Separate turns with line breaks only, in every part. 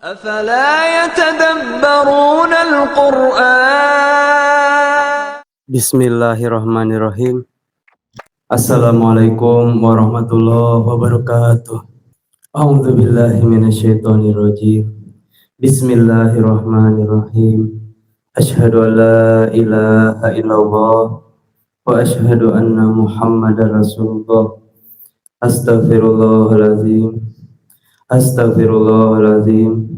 أفلا يتدبرون القرآن.
Bismillahirrahmanirrahim. Assalamualaikum warahmatullahi wabarakatuh. A'udzu billahi minasyaitonir rajim. Bismillahirrahmanirrahim. Asyhadu an la ilaha illallah wa asyhadu anna Muhammadar Rasulullah. Astaghfirullahalazim. Astaghfirullahalazim.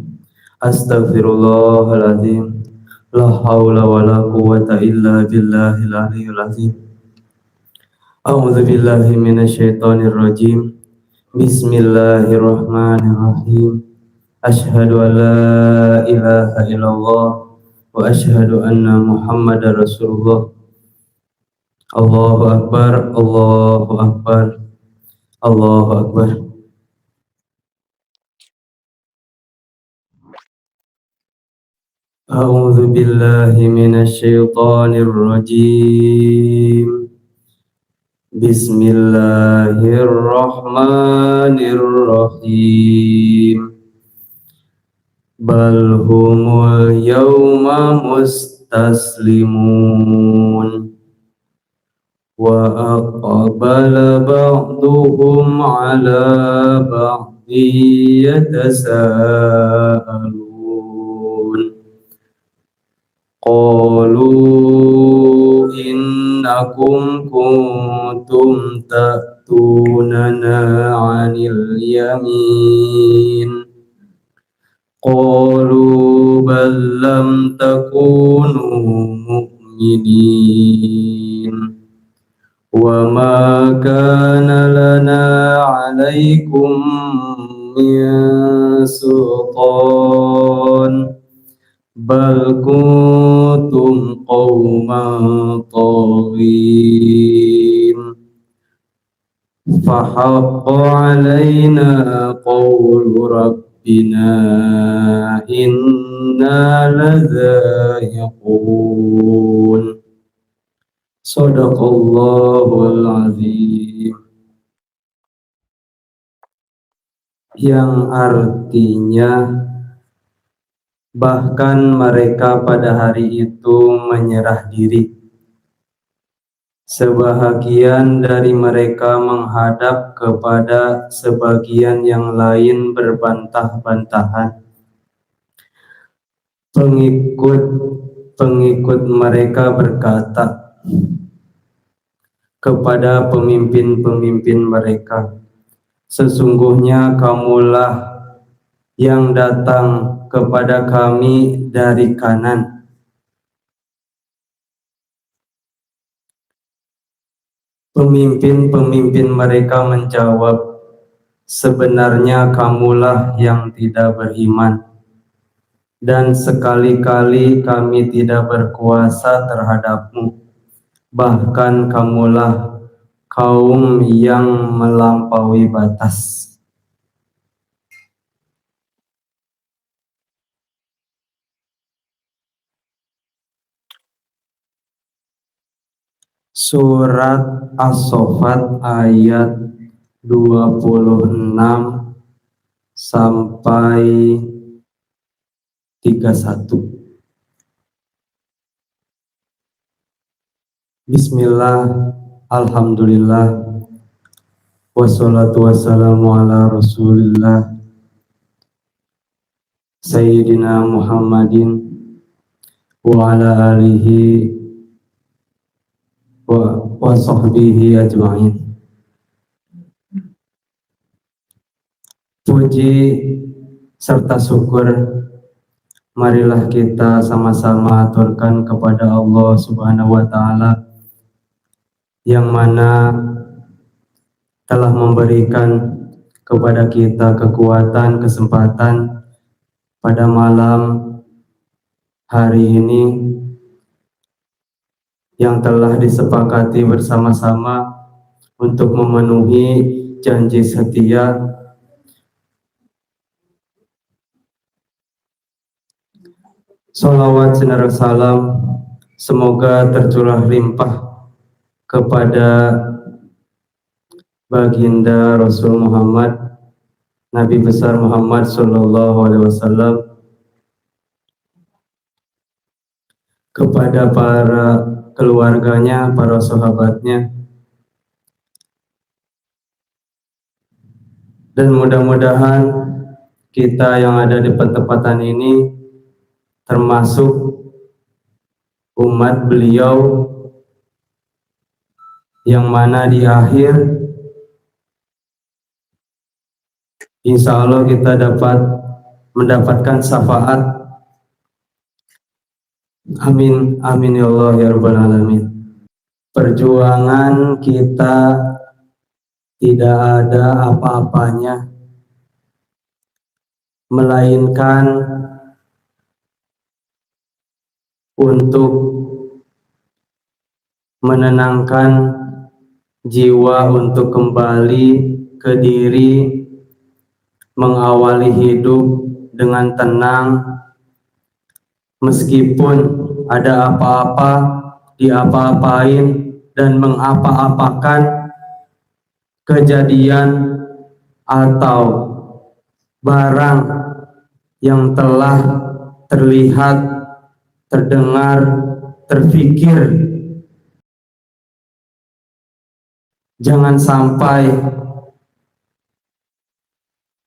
Astaghfirullahalazim. La haula wala quwwata illa billahil aliyyil azim. A'udzu billahi minasyaitonir rajim. Bismillahirrahmanirrahim. Asyhadu an la ilaha illallah wa asyhadu anna Muhammadar Rasulullah. Allahu akbar, Allahu akbar, Allahu akbar. A'udzu billahi minasyaitonir rajim. Bismillahirrahmanirrahim. Bal humul yawma mustaslimun wa aqbala ba'duhum ala ba'di yatasaalun. Qalu innakum kuntum ta'tunana 'anil yamin. Qalu bal lam takunu mu'minin. Wa ma kana lana 'alaikum min sultan. Bal kuntum qauman taghin. Fahaqqa alaina qawlu rabbina inna ladza'iqun. Shadaqallahul azim. Yang artinya, bahkan mereka pada hari itu menyerah diri. Sebahagian dari mereka menghadap kepada sebagian yang lain berbantah-bantahan. Pengikut mereka berkata kepada pemimpin-pemimpin mereka, sesungguhnya kamulah yang datang kepada kami dari kanan. Pemimpin-pemimpin mereka menjawab, sebenarnya kamulah yang tidak beriman, dan sekali-kali kami tidak berkuasa terhadapmu. Bahkan kamulah kaum yang melampaui batas. Surat As-Saffat ayat 26 sampai 31. Bismillah, alhamdulillah, wassalatu wassalamu ala rasulillah Sayyidina Muhammadin wa ala alihi wa sahbihi ajma'in. Puji serta syukur marilah kita sama-sama aturkan kepada Allah Subhanahu wa ta'ala, yang mana telah memberikan kepada kita kekuatan, kesempatan pada malam hari ini yang telah disepakati bersama-sama untuk memenuhi janji setia. Sholawat dan salam semoga tercurah limpah kepada baginda Rasul Muhammad Nabi besar Muhammad Sallallahu Alaihi Wasallam, kepada para keluarganya, para sahabatnya, dan mudah-mudahan kita yang ada di pertempatan ini termasuk umat beliau yang mana di akhir insya Allah kita dapat mendapatkan syafaat. Amin, amin ya Allah ya Rabbal Alamin. Perjuangan kita tidak ada apa-apanya, melainkan untuk menenangkan jiwa untuk kembali ke diri, mengawali hidup dengan tenang, meskipun ada apa-apa, diapa-apain dan mengapa-apakan kejadian atau barang yang telah terlihat, terdengar, terfikir. Jangan sampai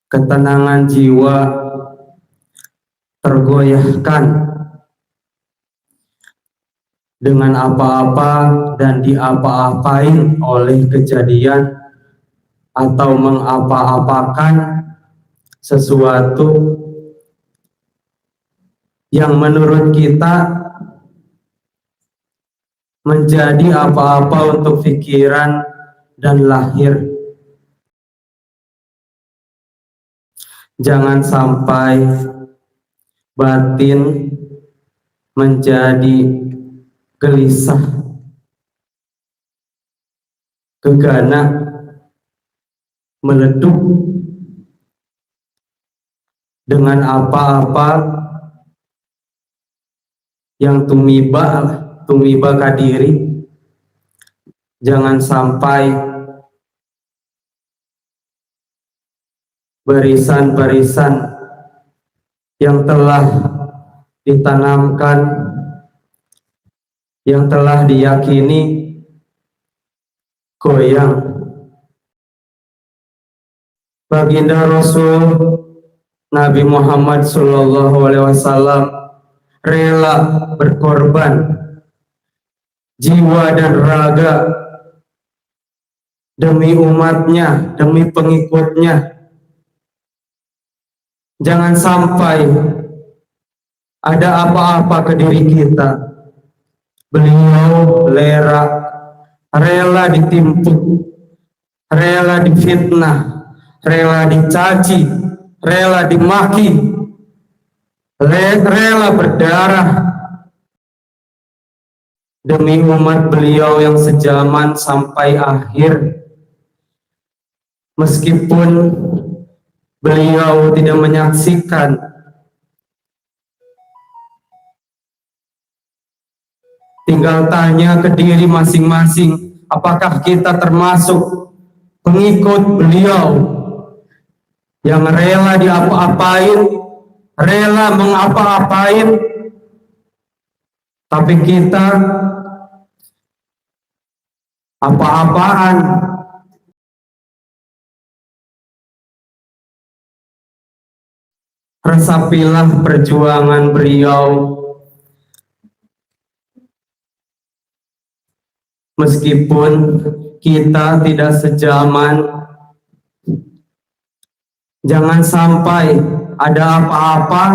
ketenangan jiwa tergoyahkan dengan apa-apa dan diapa-apain oleh kejadian atau mengapa-apakan sesuatu yang menurut kita menjadi apa-apa untuk pikiran dan lahir. Jangan sampai batin menjadi gelisah, gegana, meleduk dengan apa-apa yang tumiba kadiri. Jangan sampai barisan-barisan yang telah ditanamkan, yang telah diyakini goyang. Baginda Rasul Nabi Muhammad Sallallahu Alaihi Wasallam rela berkorban jiwa dan raga demi umatnya, demi pengikutnya. Jangan sampai ada apa-apa ke diri kita. Beliau rela ditimpuk, rela difitnah, rela dicaci, rela dimaki, rela berdarah demi umat beliau yang sejaman sampai akhir. Meskipun beliau tidak menyaksikan, tinggal tanya ke diri masing-masing, apakah kita termasuk pengikut beliau yang rela diapa-apain, rela mengapa-apain, tapi kita apa-apaan. Resapilah perjuangan beliau, meskipun kita tidak sejaman. Jangan sampai ada apa-apa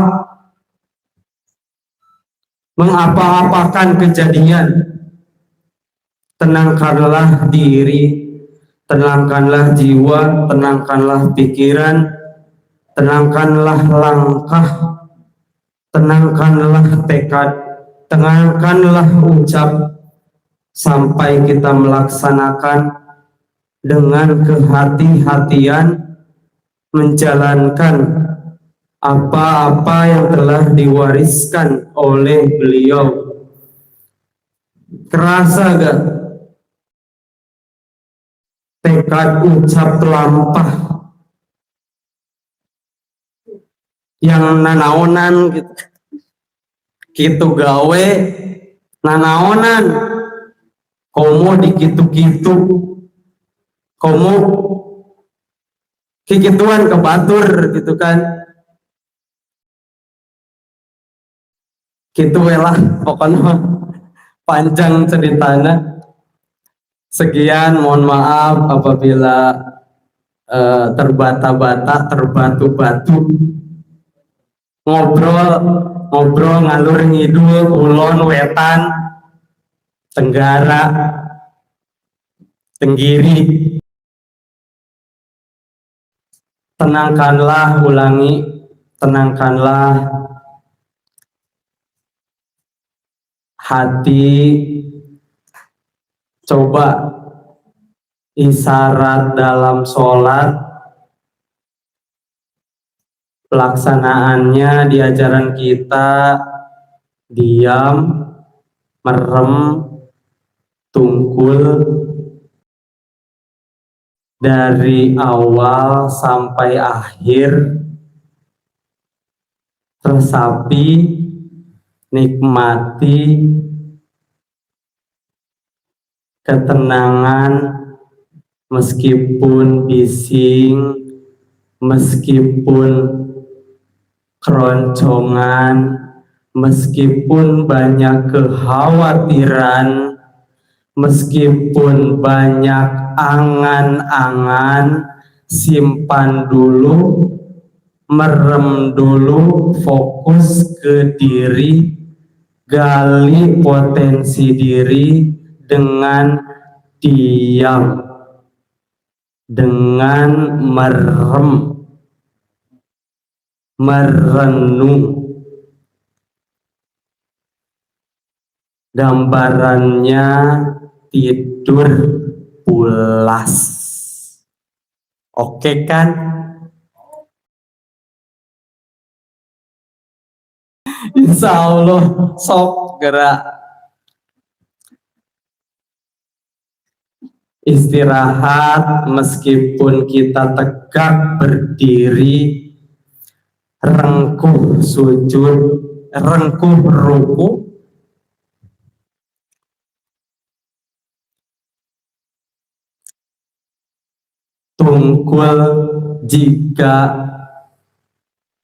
mengapa-apakan kejadian. Tenangkanlah diri, tenangkanlah jiwa, tenangkanlah pikiran, tenangkanlah langkah, tenangkanlah tekad, tenangkanlah ucap, sampai kita melaksanakan dengan kehati-hatian, menjalankan apa-apa yang telah diwariskan oleh beliau. Kerasa gak tekad ucap terlampah yang nanaonan gitu, gitu gawe nanaonan komo di gitu-gitu komo kikituan ke batur gitu kan, gitu lah pokoknya panjang ceritanya. Sekian, mohon maaf apabila terbata-bata, terbatu-batu, ngobrol ngalur ngidul, kulon, wetan, tenggara, tenggiri. Tenangkanlah, ulangi, tenangkanlah hati, coba isyarat dalam sholat, pelaksanaannya di ajaran kita diam, merem, tungkul, dari awal sampai akhir, resapi, nikmati ketenangan meskipun bising, meskipun keroncongan, meskipun banyak kekhawatiran, meskipun banyak angan-angan, simpan dulu, merem dulu, fokus ke diri, gali potensi diri dengan diam, dengan merem, merenung. Gambarannya tidur pulas. Oke kan? Insya Allah sok gerak. Istirahat meskipun kita tegak berdiri, rengkuh sujud, rengkuh ruku, tungkul jika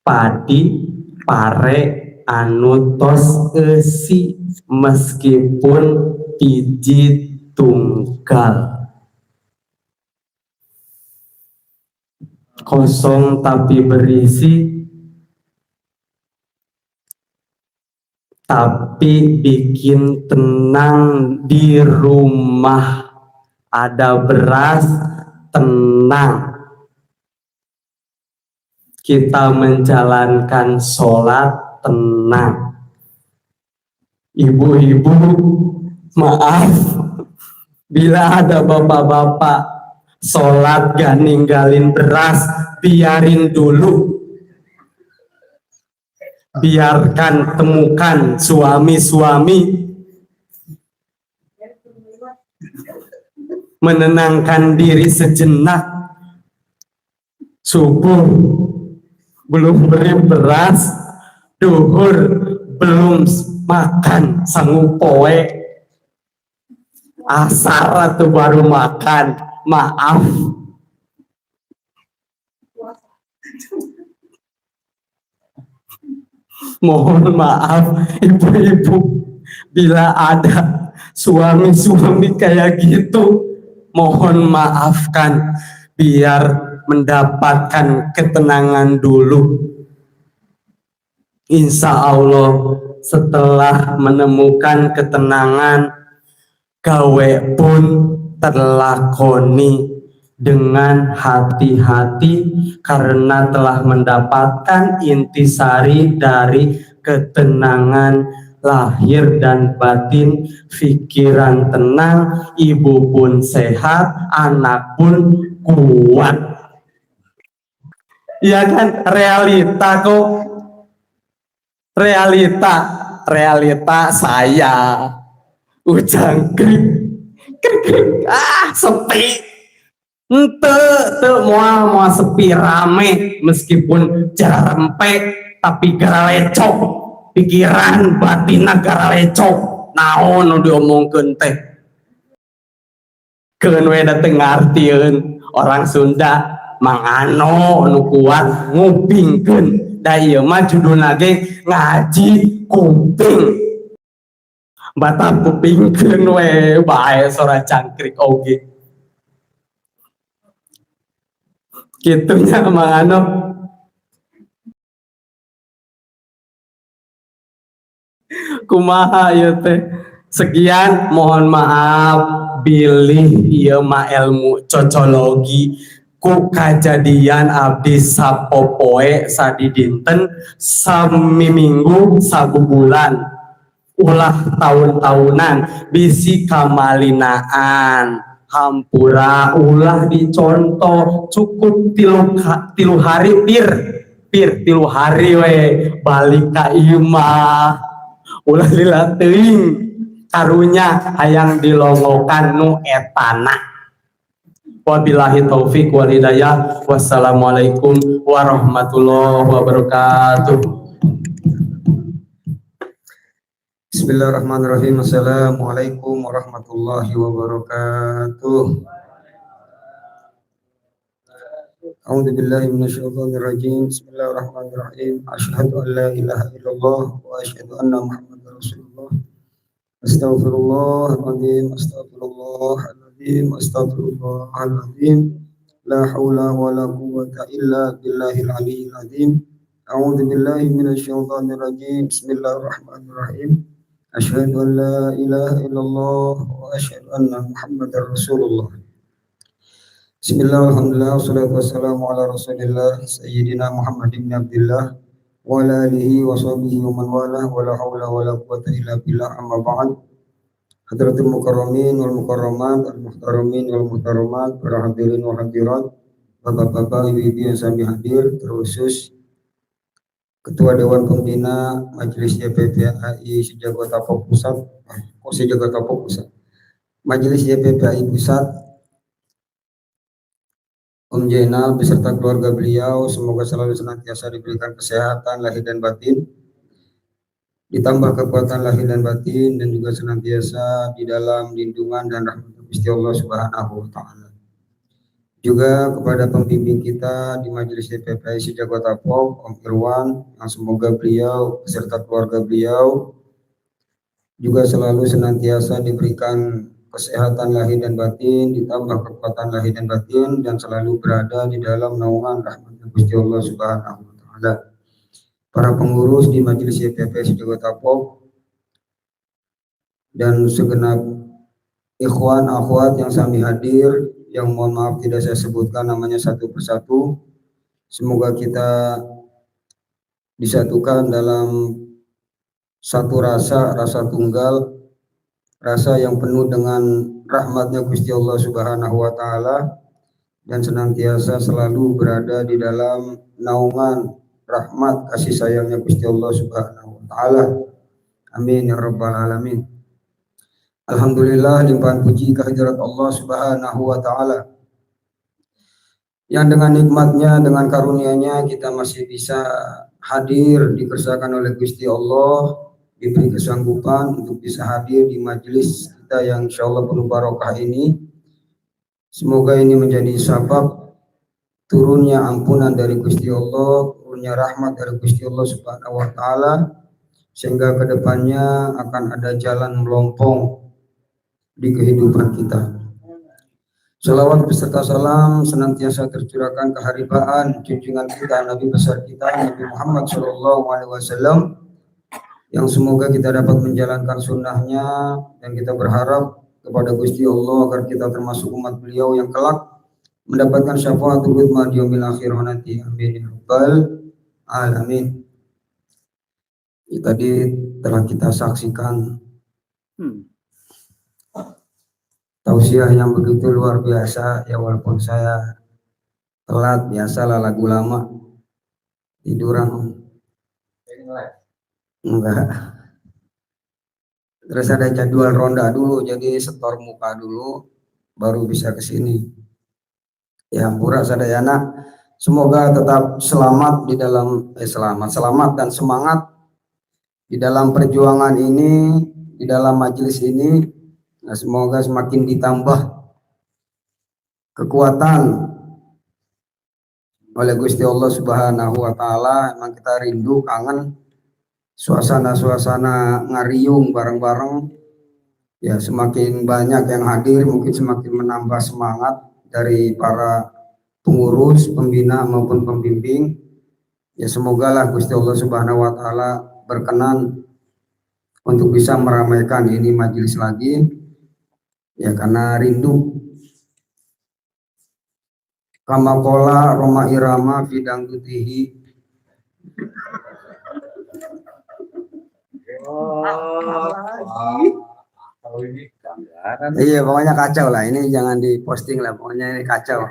padi pare anutos esi meskipun biji tunggal, kosong tapi berisi, tapi bikin tenang di rumah. Ada beras, tenang. Kita menjalankan sholat, tenang. Ibu-ibu, maaf bila ada bapak-bapak sholat gak ninggalin beras, biarin dulu. Biarkan, temukan suami-suami, menenangkan diri sejenak. Subuh belum beri beras, duhur belum makan sanggup poe, asar tuh baru makan. Maaf, mohon maaf ibu-ibu bila ada suami-suami kayak gitu, mohon maafkan, biar mendapatkan ketenangan dulu. Insya Allah setelah menemukan ketenangan, gawe pun terlakoni dengan hati-hati karena telah mendapatkan intisari dari ketenangan lahir dan batin, pikiran tenang, ibu pun sehat, anak pun kuat. Ya kan, realita kok, realita saya ujang krik sepi. Ente moal sepi rame meskipun jarempe tapi gara lecok, pikiran batinna gara lecok. Naon nu diomongkeun teh? Keun we dateng ngartieun orang Sunda mangano nu kuat ngupingkeun. Da ieu mah judulna ge ngaji kuping. Batak kupingkeun we bae sora cangkrik oge. Kitunya mangano. Kumaha ieu teh? Sekian, mohon maaf bilih ieu mah ilmu cocologi ku kajadian abdi sapopoe sadi dinten sami minggu sabubulan ulah tahun-tahunan bisi kamalinaan hampura ulah dicontoh cukup tilu hari pir tilu hari we balik ka ieu mah ulah lila teuing karunya hayang dilongokan nu etana. Wabillahi taufik wal hidayah. Wassalamualaikum warahmatullahi wabarakatuh.
Bismillahirrahmanirrahim. Assalamualaikum warahmatullahi wabarakatuh. A'udzu billahi minasyaitonir rajim. Bismillahirrahmanirrahim. Asyhadu an la ilaha illallah wa asyhadu anna Muhammadar Rasulullah. Astaghfirullahaladzim, astaghfirullahaladzim, astaghfirullahaladzim. La haula wa la quwwata illa billahil aliyyil azim. A'udzu billahi minasyaitonir rajim. Bismillahirrahmanirrahim. Asyhadu an la ilaha illallah wa asyhadu anna Muhammadar Rasulullah. Bismillah, alhamdulillah, wassalatu wassalamu ala rasulillah Sayyidina Muhammad ibn Abdillah wa ala alihi wa sahbihi wa man wala wa la hawla wa la quwwata illa billah amma ba'd. Hadratul mukarramin wal mukarramat, al muhtaramin wal muhtaramat, para hadirin wal hadirat, bapak-bapak, ibu-ibu yang kami hadir, terkhusus Ketua Dewan Pembina Majelis YPPAI Sejagota Pusat, Sejagota Pusat, Majelis YPPAI Pusat, Om Jainal beserta keluarga beliau, semoga selalu senantiasa diberikan kesehatan lahir dan batin, ditambah kekuatan lahir dan batin, dan juga senantiasa di dalam lindungan dan rahmat Gusti Allah Subhanahu wa Ta'ala. Juga kepada pembimbing kita di Majelis YPPAI Sejagota Om Irwan, yang semoga beliau beserta keluarga beliau juga selalu senantiasa diberikan kesehatan lahir dan batin, ditambah kekuatan lahir dan batin, dan selalu berada di dalam naungan rahmat Gusti Allah Subhanahu wa Ta'ala. Para pengurus di Majelis YPPAI Sejagota dan segenap ikhwan akhwat yang kami hadir, yang mohon maaf tidak saya sebutkan namanya satu persatu. Semoga kita disatukan dalam satu rasa tunggal, rasa yang penuh dengan rahmatnya Gusti Allah Subhanahu wa Ta'ala, dan senantiasa selalu berada di dalam naungan rahmat kasih sayangnya Gusti Allah Subhanahu wa Ta'ala. Amin ya rabbal alamin. Alhamdulillah, limpahan puji kehadirat Allah Subhanahu wa Ta'ala yang dengan nikmatnya, dengan karunia-Nya kita masih bisa hadir, dikersakan oleh Gusti Allah, diberi kesanggupan untuk bisa hadir di majelis kita yang insyaallah penuh barokah ini. Semoga ini menjadi sebab turunnya ampunan dari Gusti Allah, turunnya rahmat dari Gusti Allah Subhanahu wa Ta'ala, sehingga kedepannya akan ada jalan melompong di kehidupan kita. Salawat beserta salam senantiasa tercurahkan keharibaan junjungan kita Nabi besar kita Nabi Muhammad SAW, yang semoga kita dapat menjalankan sunnahnya, dan kita berharap kepada Gusti Allah agar kita termasuk umat beliau yang kelak mendapatkan syafaatul uzma di yaumil akhir nanti. Amin ya rabbal alamin. Tadi telah kita saksikan tausiah yang begitu luar biasa, ya walaupun saya telat, biasalah lagu lama tiduran. Enggak. Terus ada jadwal ronda dulu, jadi setor muka dulu baru bisa ke sini. Ya pura sadayana Semoga tetap selamat di dalam selamat dan semangat di dalam perjuangan ini, di dalam majelis ini. Nah, semoga semakin ditambah kekuatan oleh Gusti Allah Subhanahu wa taala. Emang kita rindu, kangen suasana-suasana ngariung bareng-bareng. Ya, semakin banyak yang hadir mungkin semakin menambah semangat dari para pengurus, pembina maupun pembimbing. Ya, semogalah Gusti Allah Subhanahu wa taala berkenan untuk bisa meramaikan ini majelis lagi. Ya, karena rindu. Kama qala Roma Irama fidang tutihi. Iya, pokoknya kacau lah. Ini jangan diposting lah. Pokoknya ini kacau.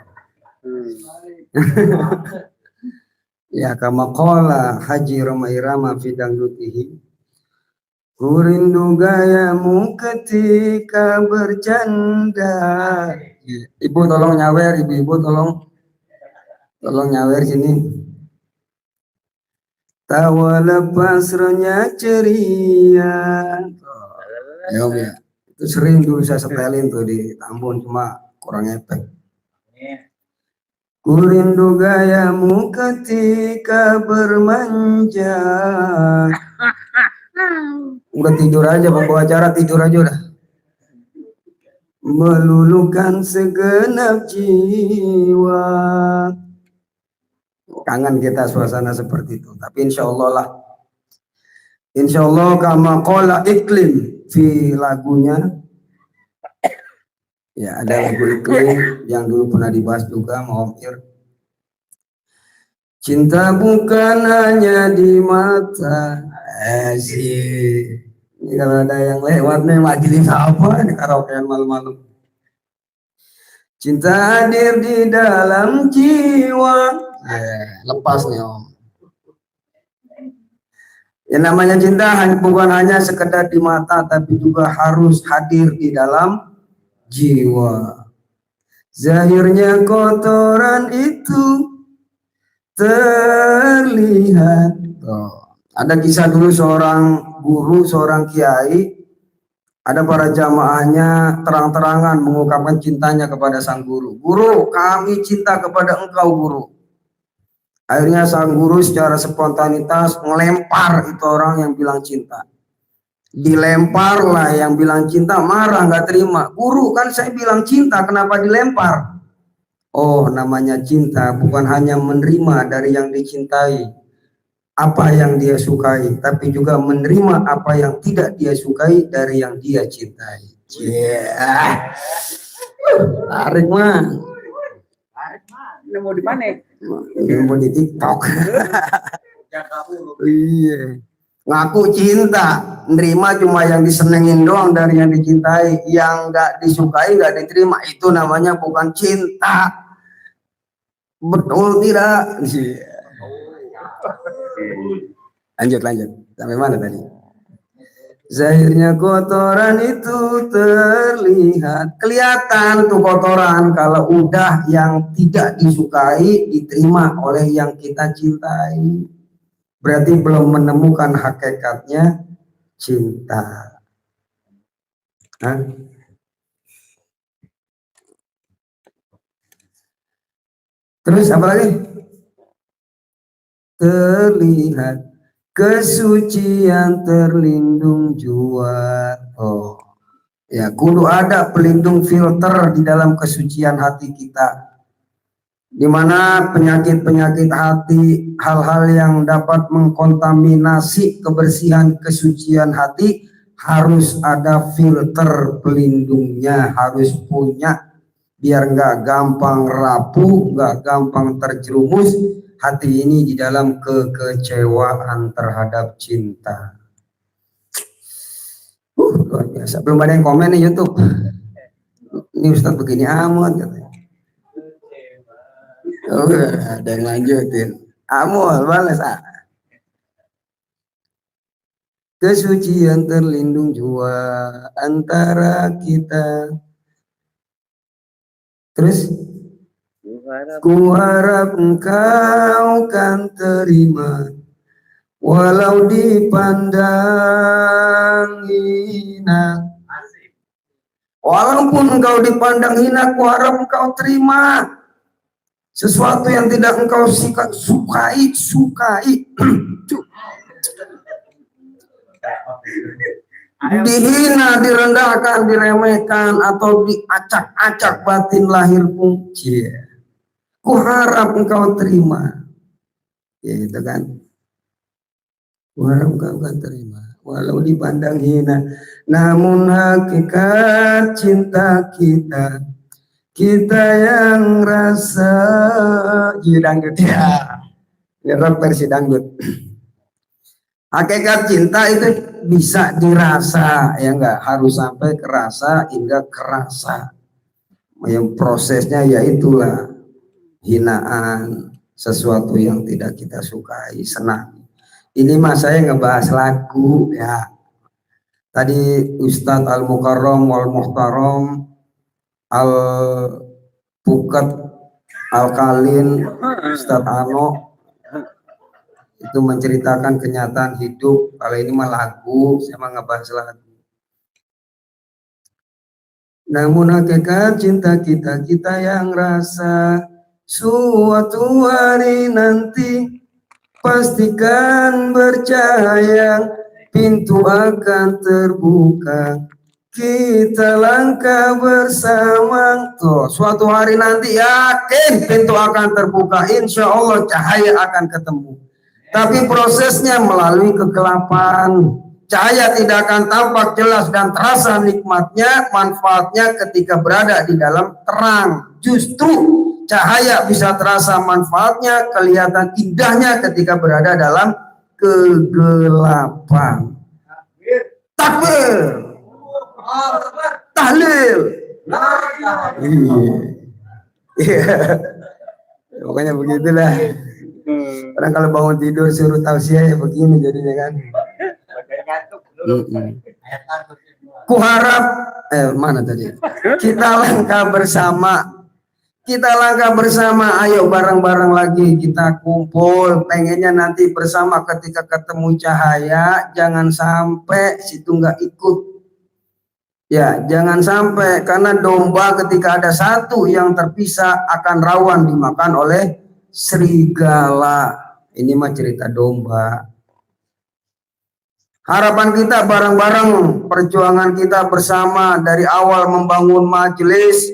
Ya, kama qala Haji Roma Irama fidang tutihi. Ku rindu gayamu ketika bercanda. Ibu tolong nyawer, ibu-ibu tolong nyawer sini. Tawa lepas renyah ceria. Ya. Itu sering dulu saya setelin tuh di Tambun, cuma kurang efek. Ku rindu gayamu ketika bermanja. Udah tidur aja, pembawa acara tidur aja udah. Meluluhkan segenap jiwa. Kangen kita suasana seperti itu. Tapi insya Allah kama qala iklim fi lagunya. Ya, ada lagu iklim yang dulu pernah dibahas juga sama Om Ir. Cinta bukan hanya di mata. Sih. Ini kalau ada yang lewat nih majelis apa nih karaokean malam-malam. Cinta hadir di dalam jiwa. Lepas nih Om. Yang namanya cinta bukan hanya sekedar di mata, tapi juga harus hadir di dalam jiwa. Zahirnya kotoran itu terlihat. Ada kisah dulu seorang guru, seorang kiai, ada para jamaahnya terang-terangan mengungkapkan cintanya kepada sang guru. Guru, kami cinta kepada engkau guru. Akhirnya sang guru secara spontanitas ngelempar itu orang yang bilang cinta. Dilemparlah yang bilang cinta, marah nggak terima. Guru, kan saya bilang cinta, kenapa dilempar? Oh, namanya cinta bukan hanya menerima dari yang dicintai apa yang dia sukai, tapi juga menerima apa yang tidak dia sukai dari yang dia cintai. Yeah. Tarik mah.
Ini mau di mana?
Ini mau di TikTok. Iya. Ngaku cinta, nerima cuma yang disenengin doang dari yang dicintai, yang nggak disukai nggak diterima, itu namanya bukan cinta. Betul tidak? Lanjut sampai mana tadi? Zahirnya kotoran itu terlihat, kelihatan tuh kotoran kalau udah yang tidak disukai diterima oleh yang kita cintai. Berarti belum menemukan hakikatnya cinta. Hah? Terus apa lagi? Terlihat kesucian terlindung jua. Oh, ya kudu ada pelindung filter di dalam kesucian hati kita. Di mana penyakit-penyakit hati, hal-hal yang dapat mengkontaminasi kebersihan kesucian hati, harus ada filter pelindungnya, harus punya, biar nggak gampang rapuh, nggak gampang terjerumus hati ini di dalam kekecewaan terhadap cinta. Luar biasa. Belum ada yang komen nih YouTube. Ini Ustadz begini amat katanya. Oh, ada yang lanjutin. Amul balas Kesucian terlindung jua antara kita. Terus Ku harap engkau kan terima, walau dipandang hina. Walaupun engkau dipandang hina, ku harap engkau terima sesuatu yang tidak engkau sukai. Dihina, direndahkan, diremehkan, atau diacak-acak batin lahirku, ku harap engkau terima, gitu kan. Ku harap engkau akan terima, walau dipandang hina. Namun hakikat cinta kita yang rasa dangdut ya. Ini rock versi dangdut. Hakikat cinta itu bisa dirasa, ya enggak harus sampai kerasa hingga kerasa. Yang prosesnya ya itulah hinaan, sesuatu yang tidak kita sukai, senang. Ini mas saya ngebahas lagu ya. Tadi Ustadz Al-Mukarram wal Muhtaram Al-Pukat Al-Kalin Ustadz Ano itu menceritakan kenyataan hidup. Kalau ini mah lagu, saya mah ngebahas lagu. Namun hakikat cinta kita yang rasa, suatu hari nanti pastikan bercahaya, pintu akan terbuka, kita langkah bersama. Tuh, suatu hari nanti yakin pintu akan terbuka, insya Allah cahaya akan ketemu. Tapi prosesnya melalui kegelapan. Cahaya tidak akan tampak jelas dan terasa nikmatnya, manfaatnya ketika berada di dalam terang. Justru cahaya bisa terasa manfaatnya, kelihatan indahnya ketika berada dalam kegelapan. Takbir, tahlil. Iya. Pokoknya begitulah. Orang kalau bangun tidur suruh tausiah ya begini jadinya kan. Ku harap mana tadi? Kita langkah bersama, ayo bareng-bareng lagi kita kumpul. Pengennya nanti bersama ketika ketemu cahaya, jangan sampai situ nggak ikut. Ya, jangan sampai, karena domba ketika ada satu yang terpisah akan rawan dimakan oleh serigala. Ini mah cerita domba. Harapan kita bareng-bareng, perjuangan kita bersama dari awal membangun majelis,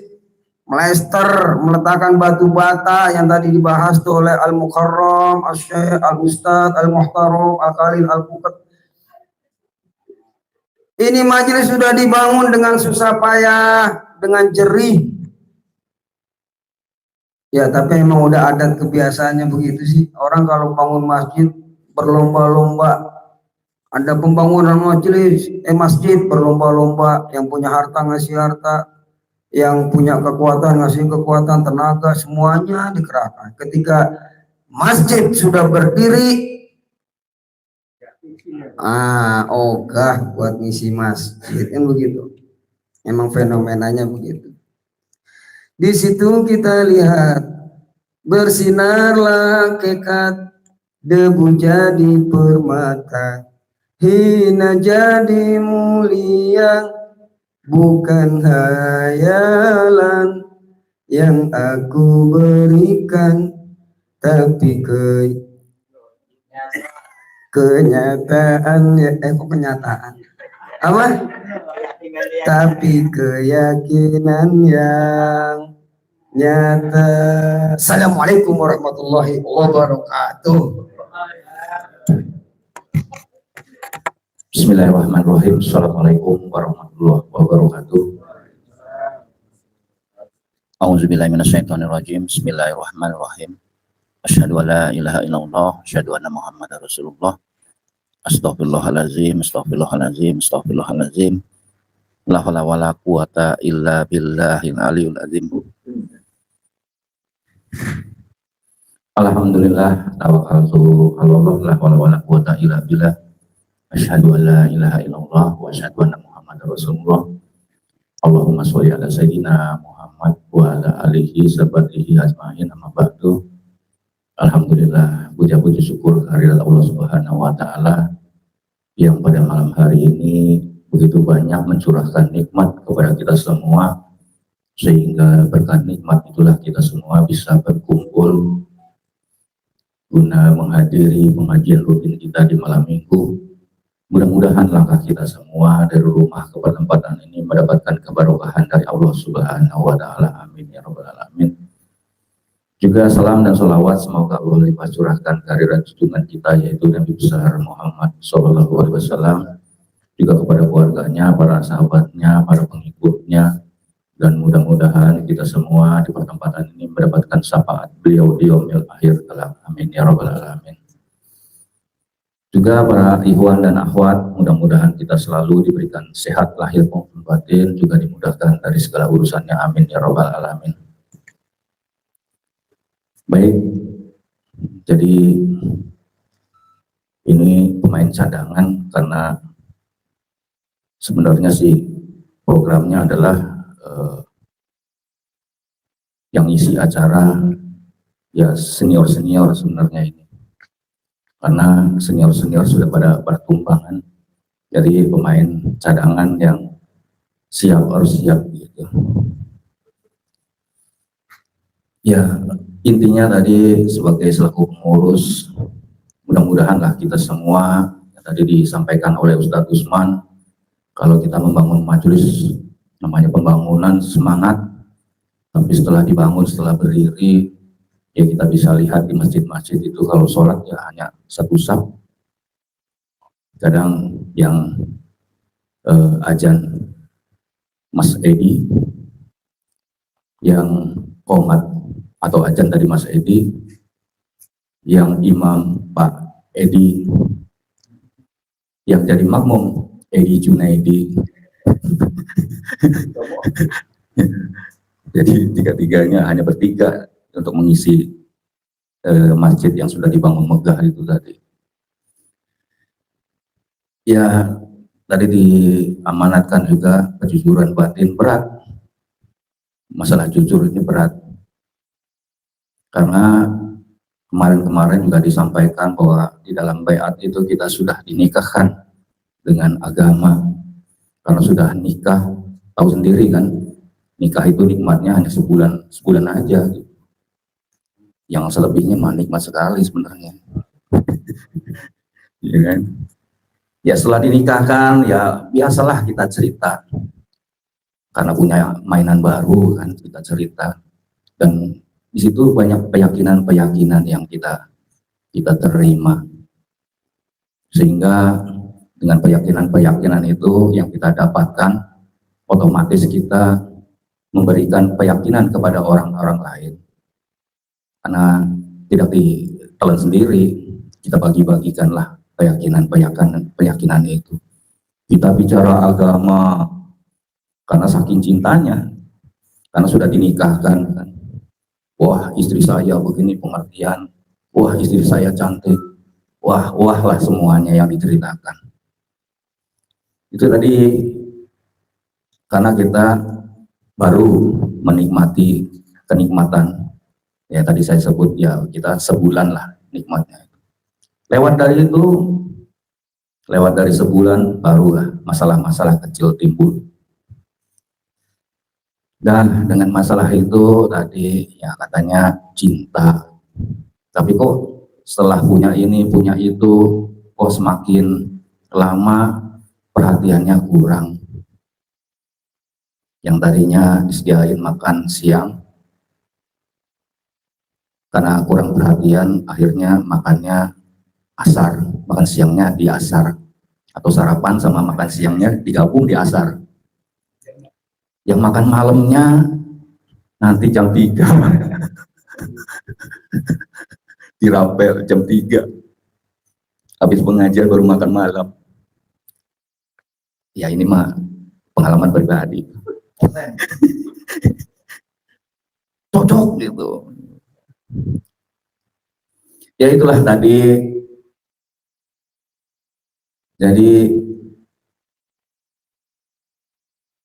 melester, meletakkan batu bata yang tadi dibahas tuh oleh Al-Mukarram, Al-Syekh, Al-Ustadz, Al-Muhtaram, Al-Kalil, Al-Pukat. Ini majelis sudah dibangun dengan susah payah, dengan jerih. Ya, tapi emang udah adat kebiasaannya begitu sih. Orang kalau bangun masjid berlomba-lomba. Ada pembangunan masjid berlomba-lomba. Yang punya harta ngasih harta, yang punya kekuatan ngasih kekuatan, tenaga, semuanya dikerahkan. Ketika masjid sudah berdiri, ogah buat ngisi masjid, kan begitu. Emang fenomenanya begitu. Di situ kita lihat bersinarlah hakikat, debu jadi permata, hina jadi mulia, bukan hayalan yang aku berikan, tapi kenyataan ya, kok kenyataan? Apa? Tapi keyakinan yang nyata. Assalamualaikum warahmatullahi wabarakatuh.
Bismillahirrahmanirrahim. Assalamualaikum warahmatullahi wabarakatuh. A'udzubillahi minasyaitonirrajim. Bismillahirrahmanirrahim. Asyhadu an la ilaha illallah, asyhadu anna Muhammadar Rasulullah. Astaghfirullahalazim, astaghfirullahalazim, astaghfirullahalazim. La haula wala quwata illa billahil aliyul azim. Alhamdulillah, tawakkaltu 'alallah, la haula wala quwata illa billah. Asyhadu an la ilaha illallah wa asyhadu anna Muhammadar Rasulullah. Allahumma sholli ala sayyidina Muhammad Muhammad wa ala alihi sabatihi ajmain amma ba'du. Alhamdulillah, puja-puji syukur kehadirat Allah Subhanahu wa taala yang pada malam hari ini begitu banyak mencurahkan nikmat kepada kita semua, sehingga berkat nikmat itulah kita semua bisa berkumpul guna menghadiri pengajian rutin kita di malam minggu. Mudah-mudahan langkah kita semua dari rumah ke pertempatan ini mendapatkan keberkahan dari Allah Subhanahu wa taala. Amin ya rabbal alamin. Juga salam dan salawat semoga Allah limpah curahkan kehadiran junjungan kita, yaitu Nabi besar Muhammad Sallallahu Alaihi Wasallam, juga kepada keluarganya, para sahabatnya, para pengikutnya, dan mudah-mudahan kita semua di pertempatan ini mendapatkan syafaat beliau di yaumil akhir kelak. Amin ya rabbal alamin. Juga para ikhwan dan akhwat, mudah-mudahan kita selalu diberikan sehat lahir maupun batin, juga dimudahkan dari segala urusannya. Amin ya rabbal alamin. Baik, jadi ini pemain cadangan karena sebenarnya sih programnya adalah yang isi acara ya senior-senior sebenarnya ini, karena senior-senior sudah pada bertumpangan, jadi pemain cadangan yang siap harus siap gitu. Ya, intinya tadi sebagai selaku pengurus, mudah-mudahanlah kita semua yang tadi disampaikan oleh Ustadz Usman, kalau kita membangun majelis namanya pembangunan semangat, tapi setelah dibangun, setelah berdiri, ya kita bisa lihat di masjid-masjid itu kalau sholat ya hanya satu saf. Kadang yang ajan Mas Edi, yang qomat atau ajan dari Mas Edi, yang imam Pak Edi, yang jadi makmum Edi Junaidi. Jadi tiga-tiganya hanya bertiga untuk mengisi masjid yang sudah dibangun megah itu tadi. Ya, tadi diamanatkan juga kejujuran batin berat. Masalah jujur ini berat. Karena kemarin-kemarin juga disampaikan bahwa di dalam baiat itu kita sudah dinikahkan dengan agama. Karena sudah nikah, tahu sendiri kan, nikah itu nikmatnya hanya sebulan aja. Yang selebihnya mah nikmat sekali sebenarnya. Ya kan? Ya setelah dinikahkan, ya biasalah kita cerita. Karena punya mainan baru kan, kita cerita. Dan di situ banyak keyakinan-keyakinan yang kita terima, sehingga dengan keyakinan-keyakinan itu yang kita dapatkan, otomatis kita memberikan keyakinan kepada orang-orang lain. Karena tidak ditelan sendiri, kita bagi-bagikanlah keyakinan itu. Kita bicara agama karena saking cintanya, karena sudah dinikahkan kan. Wah, istri saya begini pengertian, wah istri saya cantik, wah lah semuanya yang diceritakan. Itu tadi karena kita baru menikmati kenikmatan, ya tadi saya sebut ya kita sebulan lah nikmatnya. Lewat dari sebulan barulah masalah-masalah kecil timbul. Dan dengan masalah itu tadi ya katanya cinta, tapi kok setelah punya ini punya itu kok semakin lama perhatiannya kurang. Yang tadinya disediain makan siang, karena kurang perhatian akhirnya makannya asar, makan siangnya di asar, atau sarapan sama makan siangnya digabung di asar. Yang makan malamnya nanti jam 3 dirapel jam 3 habis pengajian baru makan malam. Ya ini mah pengalaman pribadi. Cocok gitu. Ya itulah tadi. Jadi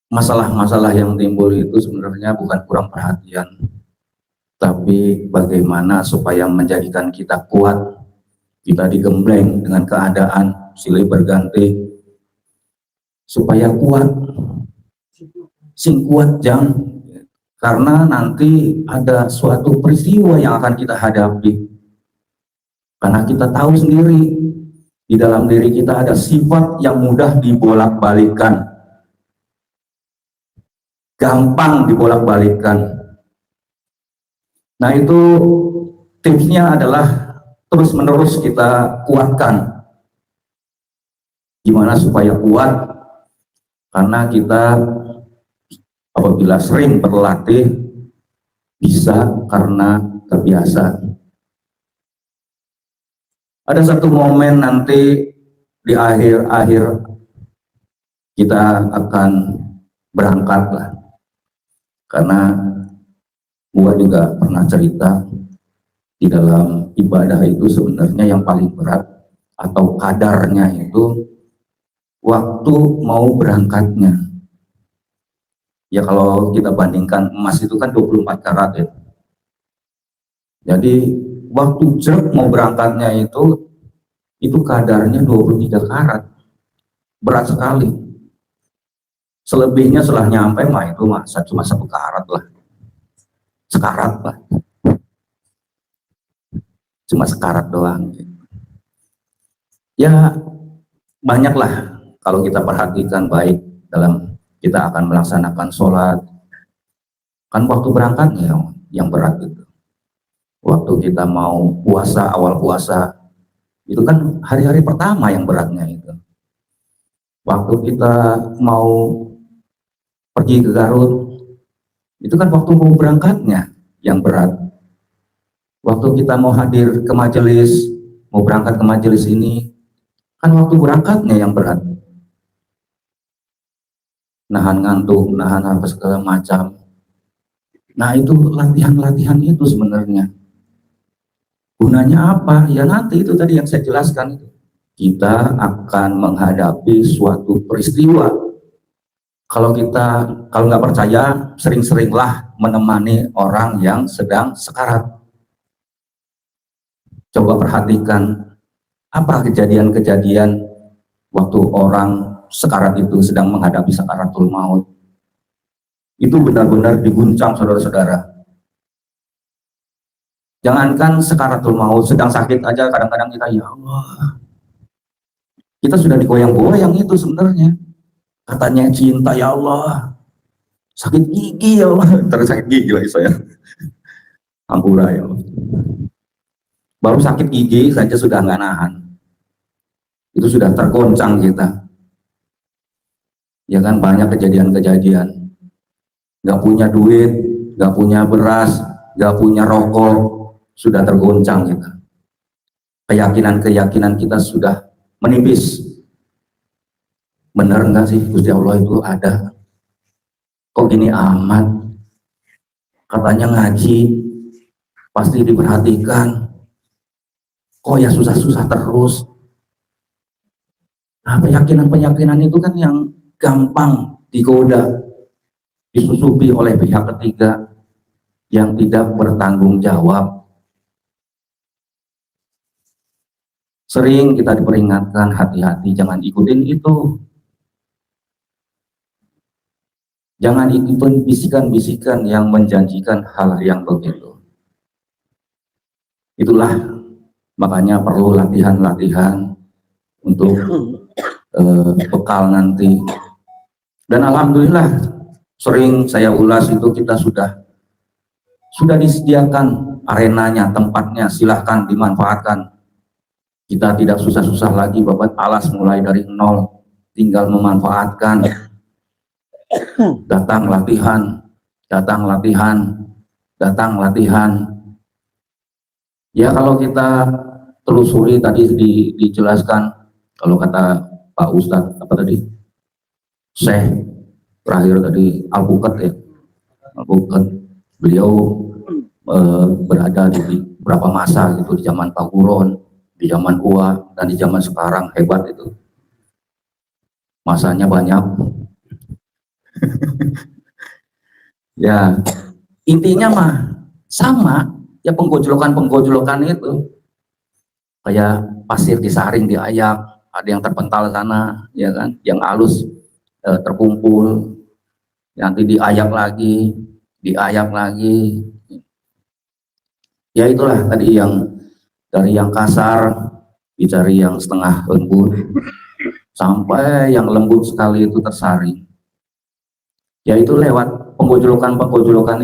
masalah-masalah yang timbul itu sebenarnya bukan kurang perhatian, tapi bagaimana supaya menjadikan kita kuat, kita digembleng dengan keadaan silih berganti, supaya kuat, sing kuat jang, karena nanti ada suatu peristiwa yang akan kita hadapi. Karena kita tahu sendiri, di dalam diri kita ada sifat yang mudah dibolak-balikan, gampang dibolak-balikan. Nah itu tipsnya adalah terus-menerus kita kuatkan. Gimana supaya kuat? Karena kita apabila sering berlatih bisa karena terbiasa. Ada satu momen nanti di akhir-akhir kita akan berangkat lah. Karena gua juga pernah cerita di dalam ibadah itu sebenarnya yang paling berat atau kadarnya itu waktu mau berangkatnya. Ya kalau kita bandingkan emas itu kan 24 karat ya. Jadi waktu jeruk mau berangkatnya itu kadarnya 23 karat. Berat sekali. Selebihnya setelah nyampe mah itu cuma 1 karat lah. Sekarat lah. Cuma sekarat doang. Ya banyaklah kalau kita perhatikan baik dalam kita akan melaksanakan sholat. Kan waktu berangkatnya yang berat itu. Waktu kita mau puasa, awal puasa, itu kan hari-hari pertama yang beratnya itu. Waktu kita mau pergi ke Garut, itu kan waktu mau berangkatnya yang berat. Waktu kita mau hadir ke majelis, mau berangkat ke majelis ini, kan waktu berangkatnya yang berat. Nahan ngantuk, nahan apa segala macam. Nah itu latihan-latihan itu sebenarnya. Gunanya apa? Ya nanti itu tadi yang saya jelaskan itu. Kita akan menghadapi suatu peristiwa. Kalau nggak percaya, sering-seringlah menemani orang yang sedang sekarat. Coba perhatikan apa kejadian-kejadian waktu orang sekarat itu sedang menghadapi sakaratul maut. Itu benar-benar diguncang saudara-saudara. Jangankan sakaratul maut, sedang sakit aja kadang-kadang kita, ya Allah, kita sudah digoyang-goyang itu sebenarnya. Katanya cinta, ya Allah, sakit gigi ya Allah, terus sakit gigi lagi saya, ampura ya Allah. Baru sakit gigi saja sudah nggak nahan, itu sudah tergoncang kita. Ya kan banyak kejadian-kejadian, nggak punya duit, nggak punya beras, nggak punya rokok, sudah tergoncang kita. Keyakinan-keyakinan kita sudah menipis. Benar enggak sih Gusti Allah itu ada? Kok gini amat? Katanya ngaji, pasti diperhatikan. Kok ya susah-susah terus? Nah keyakinan-keyakinan itu kan yang gampang digoda, disusupi oleh pihak ketiga yang tidak bertanggung jawab. Sering kita diperingatkan, hati-hati jangan ikutin itu. Jangan ikutin bisikan-bisikan yang menjanjikan hal yang begitu. Itulah makanya perlu latihan-latihan untuk bekal nanti. Dan alhamdulillah sering saya ulas itu kita sudah disediakan arenanya, tempatnya, silahkan dimanfaatkan. Kita tidak susah-susah lagi babat alas mulai dari nol, tinggal memanfaatkan. Datang latihan, datang latihan, datang latihan. Ya kalau kita telusuri tadi dijelaskan, kalau kata Pak Ustadz apa tadi, Syekh terakhir tadi Alpukat ya, Alpukat, beliau berada di beberapa masa gitu, di zaman Pak Guron, di zaman Uwa, dan di zaman sekarang hebat itu. Masanya banyak. Ya, intinya mah sama, ya penggojlokan itu kayak pasir disaring, diayak, ada yang terpental sana, ya kan, yang halus terkumpul, nanti diayak lagi, ya itulah tadi yang dari yang kasar dicari yang setengah lembut sampai yang lembut sekali itu tersaring, yaitu lewat penggojlokan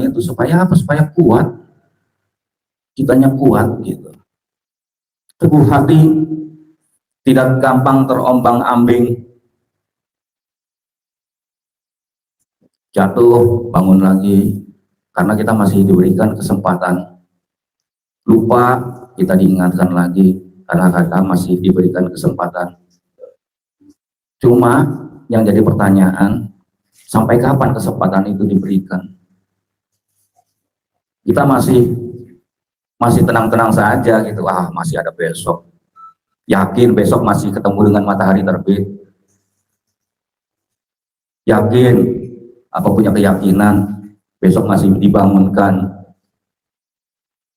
itu supaya apa? Supaya kuat, kitanya kuat gitu, teguh hati, tidak gampang terombang-ambing, jatuh bangun lagi, karena kita masih diberikan kesempatan. Lupa, kita diingatkan lagi karena kita masih diberikan kesempatan. Cuma yang jadi pertanyaan, sampai kapan kesempatan itu diberikan? Kita masih tenang-tenang saja gitu, masih ada besok, yakin besok masih ketemu dengan matahari terbit, yakin, apa punya keyakinan besok masih dibangunkan.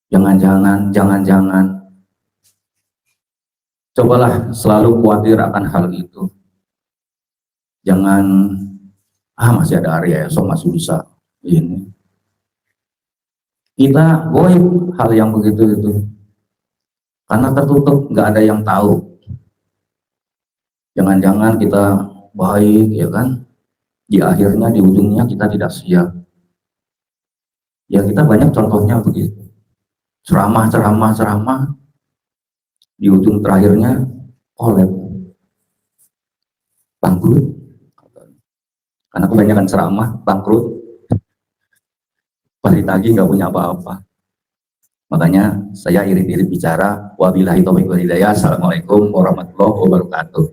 Jangan-jangan cobalah selalu khawatir akan hal itu. Jangan masih ada hari esok, masih bisa ini. Kita goib hal yang begitu itu, karena tertutup, nggak ada yang tahu. Jangan-jangan kita baik, ya kan, di akhirnya, di ujungnya kita tidak siap. Ya kita banyak contohnya begitu, ceramah, di ujung terakhirnya kolab, bangkrut, karena kebanyakan ceramah, bangkrut, balik lagi nggak punya apa-apa. Makanya saya irit-irit bicara, wabillahi taufiq wal hidayah, assalamualaikum warahmatullahi wabarakatuh.